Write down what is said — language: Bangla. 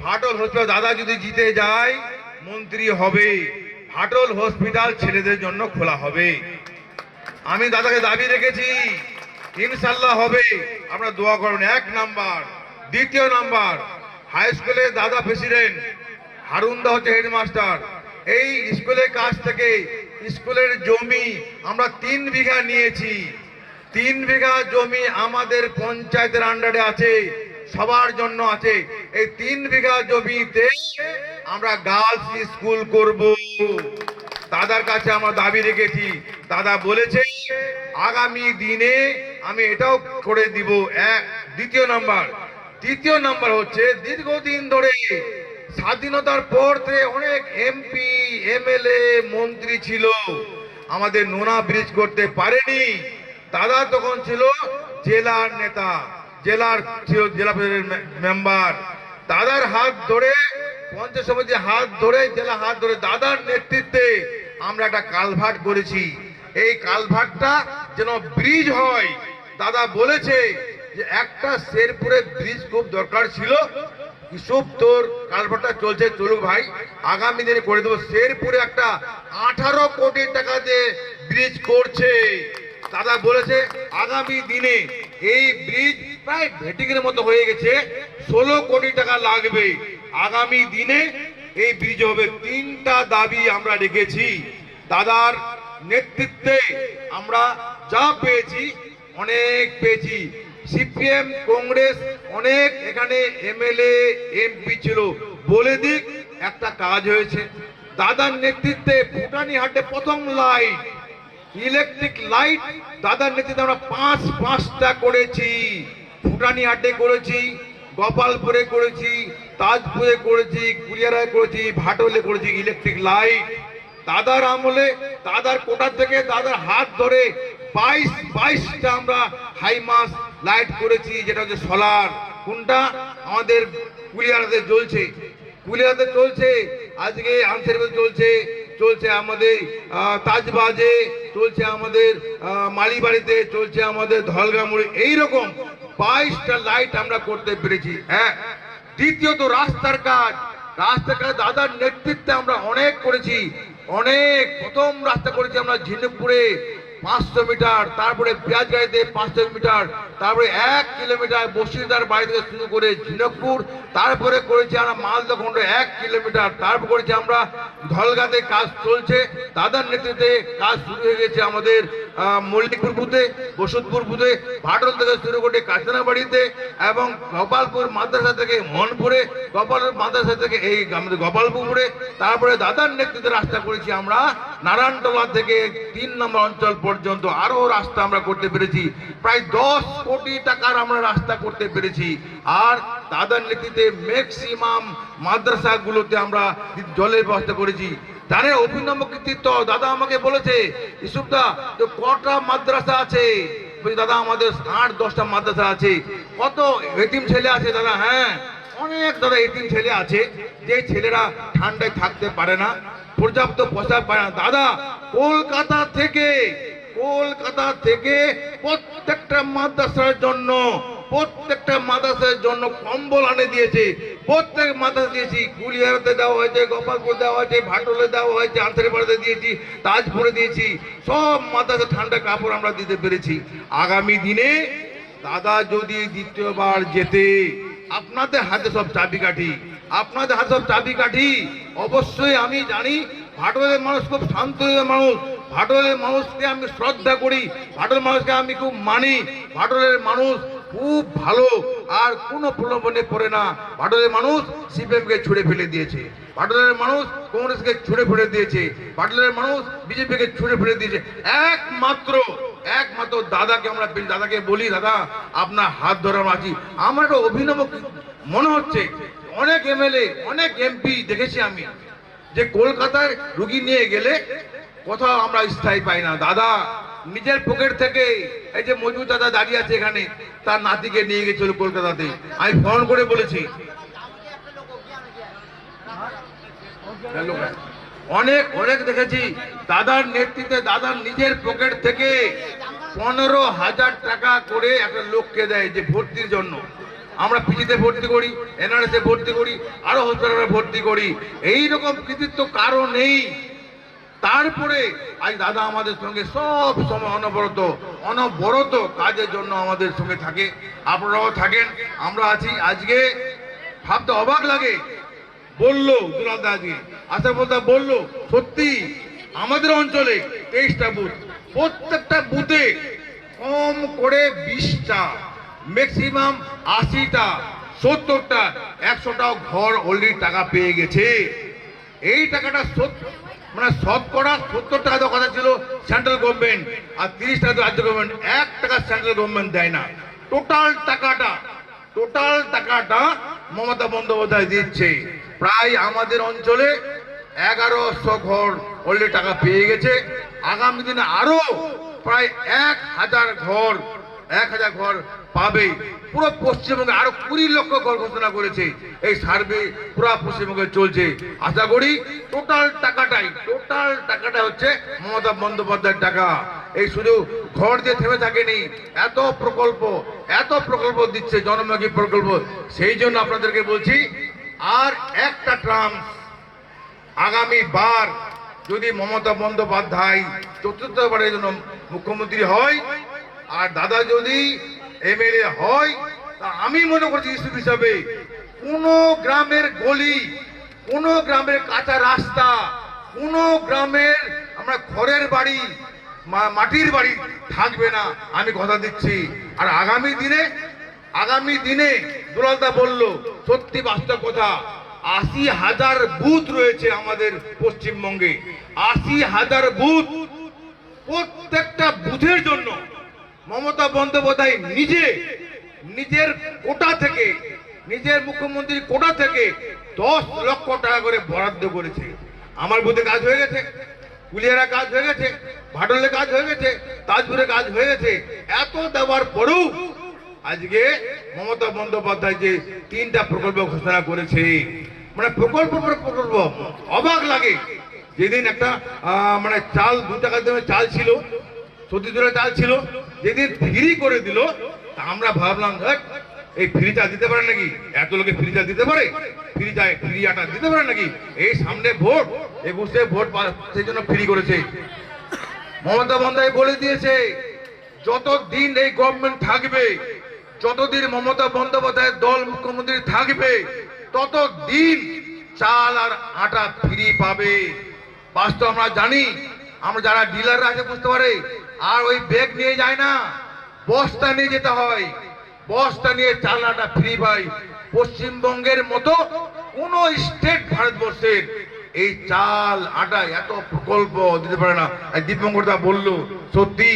ভাটল হসপিটাল দাদা যদি জিতে যায় মন্ত্রী হবে, ভাটল হসপিটাল ছেলেদের জন্য খোলা হবে। আমি দাদাকে দাবি রেখেছি, ইনশাল্লাহ হবে। আপনারা দোয়া করুন। 1 নাম্বার। দ্বিতীয় নাম্বার, হাই স্কুলে দাদা প্রেসিডেন্ট, হারুনদা হচ্ছে হেডমাস্টার। এই স্কুলের কাছ থেকে স্কুলের জমি আমরা 3 বিঘা নিয়েছি। 3 বিঘা জমি আমাদের পঞ্চায়েতের আন্ডারে আছে, সবার জন্য আছে। এই 3 বিঘা জমিতে আমরা গার্লস স্কুল করব। দাদার কাছে আমরা দাবি রেখেছি, দাদা বলেছে আগামী দিনে আমি এটাও করে দিব। দ্বিতীয় নাম্বার। তৃতীয় নাম্বার হচ্ছে দীর্ঘদিন ধরে স্বাধীনতার পর থেকে অনেক এমপি এমএলএ মন্ত্রী ছিল, আমাদের নোনা ব্রিজ করতে পারেনি। দাদা তখন ছিল জেলার নেতা, জেলার ছিল জেলা মেম্বার। দাদার হাত ধরে, পঞ্চায়েত সমিতির হাত ধরে, জেলা হাত ধরে দাদার নেতৃত্বে আমরা একটা কালভার্ট করেছি। এই কালভার্টটা যেন ব্রিজ হয়। দাদা বলেছে যে একটা শেরপুরে ব্রিজ খুব দরকার ছিল। ইসব তোর কালভার্টটা চলছে, চলুক ভাই, আগামী দিনে করে দেবো। শেরপুরে একটা 18 কোটি টাকা দিয়ে ব্রিজ করছে। দাদা বলেছে আগামী দিনে এই ব্রিজ প্রায় ভেটিংয়ের মতো হয়ে গেছে, 16 কোটি টাকা লাগবে। আগামী দিনে এই ব্রিজ হবে। 3টা দাবি আমরা রেখেছি। দাদার নেতৃত্বে আমরা যা পেয়েছি অনেক পেয়েছি। সিপিএম কংগ্রেস অনেক এখানে এমএলএ এমপি ছিল, বলে দিক একটা কাজ হয়েছে। দাদার নেতৃত্বে ফুটানিহাটে প্রথম লাইট, ইলেকট্রিক লাইট দাদার নেতৃত্বে আমরা 5টা করেছি। ফুটানিহাটে করেছি, গোপালপুরে করেছি, তাজপুরে করেছি, কুলিয়ারায় করেছি, ভাটলে করেছি ইলেকট্রিক লাইট। দাদার আমলে, দাদার কোটা থেকে, দাদার হাত ধরে 22টা আমরা হাইমাস লাইট করেছি, যেটা হচ্ছে সোলার। কোনটা? আমাদের কুলিয়ারাতে জ্বলছে, কুলিয়ারাতে চলছে, আজকে আনসারিতে চলছে, চলছে আমাদের তাজবাজে, চলছে আমাদের মালিবাড়িতে, চলছে আমাদের ধলগামুড়ি। এইরকম 22টা লাইট আমরা করতে পেরেছি। দ্বিতীয়ত রাস্তার কাজ। রাস্তার কাজ দাদার নেতৃত্বে আমরা অনেক করেছি, অনেক। প্রথম রাস্তা করেছি আমরা ঝিনুকপুরে 500 মিটার, তারপরে পেঁয়াজগাড়িতে 500 মিটার, তারপরে 1 কিলোমিটার বসিরদার বাড়ি থেকে শুরু করে ঝিনুকপুর, তারপরে করেছি আমরা মালদখণ্ড 1 কিলোমিটার, তারপর করেছি আমরা ধলগাতে। কাজ চলছে, দাদার নেতৃত্বে কাজ শুরু হয়ে গেছে আমাদের মল্লিকপুর বুথে, বসুধপুর বুথে, ভাটল থেকে শুরু করে কাশনাবাড়িতে, এবং গোপালপুর মাদ্রাসা থেকে মনপুরে, গোপালপুর মাদ্রাসা থেকে এই আমাদের গোপালপুরে। তারপরে দাদার নেতৃত্বে রাস্তা করেছি আমরা নারায়ণতলা থেকে 3 নম্বর অঞ্চল পর্যন্ত আরো রাস্তা আমরা করতে পেরেছি। প্রায় 10 কোটি টাকার আমরা রাস্তা করতে পেরেছি। আর দাদার নেতৃত্বে ম্যাক্সিমাম মাদ্রাসাগুলোতে আমরা জলের ব্যবস্থা করেছি। জানে অভিনব কৃতিত্ব। দাদা আমাকে বলেছে, ইসুফদা তো কটা মাদ্রাসা আছে? দাদা আমাদের 8-10টা মাদ্রাসা আছে। কত এতিম ছেলে আছে দাদা? হ্যাঁ, অনেক দাদা এতিম ছেলে আছে, যে ছেলেরা ঠান্ডায় থাকতে পারে না, পর্যাপ্ত পোশাক পায় না। দাদা কলকাতা থেকে প্রত্যেকটা মাদ্রাসার জন্য কম্বল আনে দিয়েছে। প্রত্যেক মাদ্রাসা দিয়েছি। কুলিয়ারাতে দেওয়া হয়েছে, গোপালপুর দেওয়া হয়েছে, ভাটলে দেওয়া হয়েছে, আনসারিপাড়াতে দিয়েছি, তাজপুরে দিয়েছি। সব মাদ্রাসা ঠান্ডা কাপড় আমরা দিতে পেরেছি। আগামী দিনে দাদা যদি দ্বিতীয়বার জেতে, আপনাদের হাতে সব চাবিকাঠি, আপনাদের হাতে সব চাবিকাঠি। অবশ্যই আমি জানি ভাটলের মানুষ খুব শান্ত মানুষ, ভাটলের মানুষকে আমি শ্রদ্ধা করি, ভাটলের মানুষকে আমি খুব মানি। ভাটলের মানুষ খুব ভালো, আর কোনো প্রলোভনে পড়ে না। ভাটলের মানুষ সিপিএমকে ছুড়ে ফেলে দিয়েছে, ভাটলের মানুষ কংগ্রেসকে ছুড়ে ফেলে দিয়েছে, ভাটলের মানুষ বিজেপিকে ছুড়ে ফেলে দিয়েছে। একমাত্র দাদাকে আমরা, দাদাকে বলি, দাদা আপনার হাত ধরে আমরা আছি। আমার একটা অভিনব মনে হচ্ছে, অনেক এমএলএ, অনেক এমপি দেখেছি আমি, যে কলকাতায় রুগী নিয়ে গেলে কোথাও আমরা স্থায়ী পাই না। দাদা নিজের পকেট থেকে, এই যে মজুর দাদা দাঁড়িয়ে আছে এখানে, তার নাতিকে নিয়ে গেছিল কলকাতাতে। আমি ফোন করে বলেছি, অনেক দেখেছি দাদার নেতৃত্বে, দাদার নিজের পকেট থেকে 15,000 টাকা করে একটা লোককে দেয় যে ভর্তির জন্য। আমরা পিজিতে ভর্তি করি, এনআরএসে ভর্তি করি, আরো হসপিটালে ভর্তি করি। এই রকম কৃতিত্ব কারো নেই। তারপরে আজ দাদা আমাদের সঙ্গে সব সময় অনবরত কাজের জন্য আমাদের সঙ্গে থাকে। আপনারাও থাকেন, আমরা আছি। আজকে ভাবতে অবাক লাগে, বললো দুলালদা আজকে আশা বলতে বললো, সত্যি আমাদের অঞ্চলে 23টা বুথ, প্রত্যেকটা বুথে কম করে 20টা, ম্যাক্সিমাম 80টা, 70টা, 100টাও ঘর অলরেডি টাকা পেয়ে গেছে। এই টাকাটা মানে শতকরা 70 টাকা দেওয়ার কথা ছিল সেন্ট্রাল গভর্নমেন্ট, আর 30 টাকা রাজ্য গভর্নমেন্ট। 1 টাকা সেন্ট্রাল গভর্নমেন্ট দেয় না। টোটাল টাকাটা মমতা বন্দ্যোপাধ্যায় দিচ্ছে। প্রায় আমাদের অঞ্চলে 1100 ঘর অলরেডি টাকা পেয়ে গেছে। আগামী দিনে আরো প্রায় 1000 ঘর পাবে। পুরো পশ্চিমবঙ্গে আরো 20 লক্ষ ঘর ঘোষণা করেছে। এই সার্ভে পুরো পশ্চিমবঙ্গে চলছে। আশা করি টোটাল টাকাটা হচ্ছে মমতা বন্দ্যোপাধ্যায়ের টাকা। এই শুধু ঘর দিয়ে থেমে থাকেনি, এত প্রকল্প দিচ্ছে, জনমুখী প্রকল্প। সেই জন্য আপনাদেরকে বলছি, আর একটা ট্রাম আগামী বার যদি মমতা বন্দ্যোপাধ্যায় চতুর্থবারের জন্য মুখ্যমন্ত্রী হয়, আর দাদা যদি এমএলএ হয়, তা আমি মনে করছি হিসাবে কোন গ্রামের গলি, কোন গ্রামের কাঁচা রাস্তা, কোন গ্রামের আমরা খড়ের বাড়ি, মাটির বাড়ি থাকবে না, আমি কথা দিচ্ছি। আর আগামী দিনে দুলালদা বলল, সত্যি বাস্তব কথা, 80,000 বুথ রয়েছে আমাদের পশ্চিমবঙ্গে। 80,000 বুথ, প্রত্যেকটা বুথের জন্য মমতা বন্দ্যোপাধ্যায় নিজের কোটা থেকে, নিজের মুখ্যমন্ত্রীর কোটা থেকে 10 লক্ষ টাকা করে বরাদ্দ করেছে। আমার বুথে কাজ হয়ে গেছে, কুলিয়ারা কাজ হয়ে গেছে, ভাটলে কাজ হয়ে গেছে, তাজপুরে কাজ হয়ে গেছে। এত দেওয়ার পরেও আজকে মমতা বন্দ্যোপাধ্যায় যে 3টা প্রকল্প ঘোষণা করেছে, মানে প্রকল্প, অবাক লাগে। যেদিন একটা মানে চাল 2 টাকা দামে চাল ছিল, 70 চাল ছিল, যেদিন ফ্রি করে দিল, তা আমরা ভাবলাম এই ফ্রি চাল দিতে পারে নাকি, এত লোকে ফ্রি চাল দিতে পারে, ফ্রি আটা দিতে পারে নাকি। এই সামনে ভোট, 21-এ ভোট, সেই জন্য ফ্রি করেছে। মমতা বন্দ্যোপাধ্যায় বলে দিয়েছে, যতদিন এই গভর্নমেন্ট থাকবে, যতদিন মমতা বন্দ্যোপাধ্যায়ের দল মুখ্যমন্ত্রী থাকবে, ততদিন চাল আর আটা ফ্রি পাবে। বাস্তব আমরা জানি, আমরা যারা ডিলাররা আছে বুঝতে পারে, আর ওই ব্যাগ নিয়ে যায় না, বস্তা নিয়ে যেতে হয়। বস্তা নিয়ে চাল আটা ফ্রি পাই। পশ্চিমবঙ্গের মতো কোন স্টেট ভারতবর্ষের এই চাল আটা এত প্রকল্প দিতে পারে না। দীপঙ্কর দা বললো, সত্যি